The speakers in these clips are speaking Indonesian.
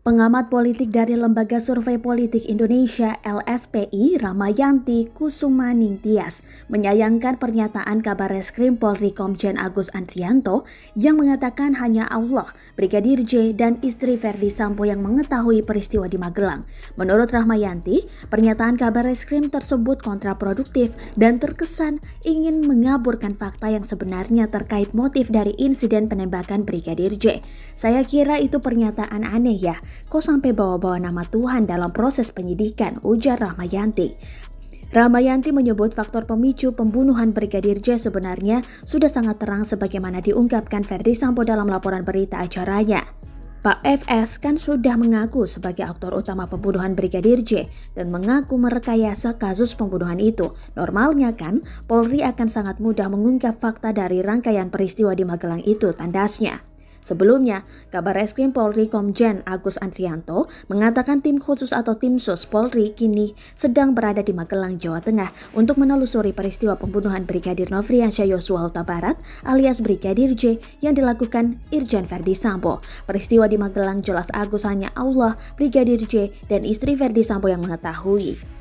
Pengamat politik dari Lembaga Survei Politik Indonesia LSPI, Ramayanti Kusumaning Tias, menyayangkan pernyataan Kabarreskrim Polri Komjen Agus Andrianto yang mengatakan hanya Allah, Brigadir J, dan istri Verdi Sambo yang mengetahui peristiwa di Magelang. Menurut Ramayanti, pernyataan Kabarreskrim tersebut kontraproduktif dan terkesan ingin mengaburkan fakta yang sebenarnya terkait motif dari insiden penembakan Brigadir J. Saya kira itu pernyataan aneh ya. Kok sampai bawa-bawa nama Tuhan dalam proses penyidikan, ujar Ramayanti. Ramayanti menyebut faktor pemicu pembunuhan Brigadir J sebenarnya sudah sangat terang sebagaimana diungkapkan Verdi Sambo dalam laporan berita acaranya. Pak FS kan sudah mengaku sebagai aktor utama pembunuhan Brigadir J dan mengaku merekayasa kasus pembunuhan itu. Normalnya kan, Polri akan sangat mudah mengungkap fakta dari rangkaian peristiwa di Magelang itu, tandasnya. Sebelumnya, Kabarreskrim Polri Komjen Agus Andrianto mengatakan tim khusus atau tim sus Polri kini sedang berada di Magelang, Jawa Tengah untuk menelusuri peristiwa pembunuhan Brigadir Nofriansyah Yosua Huta Barat alias Brigadir J yang dilakukan Irjen Verdi Sambo. Peristiwa di Magelang jelas Agus hanya Allah, Brigadir J, dan istri Verdi Sambo yang mengetahui.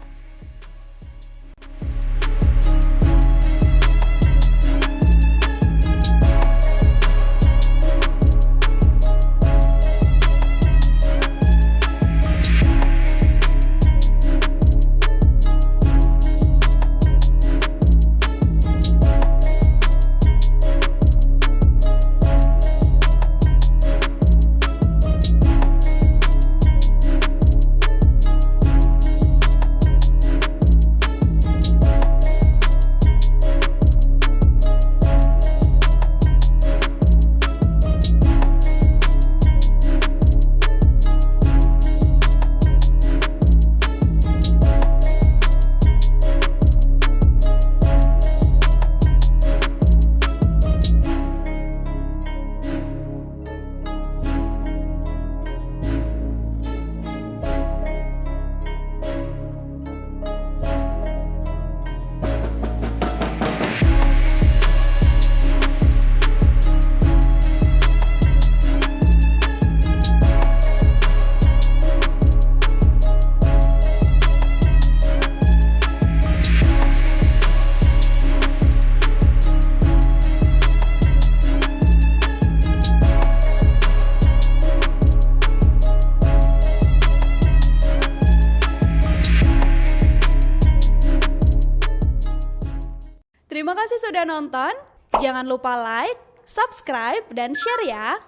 Terima kasih sudah nonton. Jangan lupa like, subscribe, dan share ya.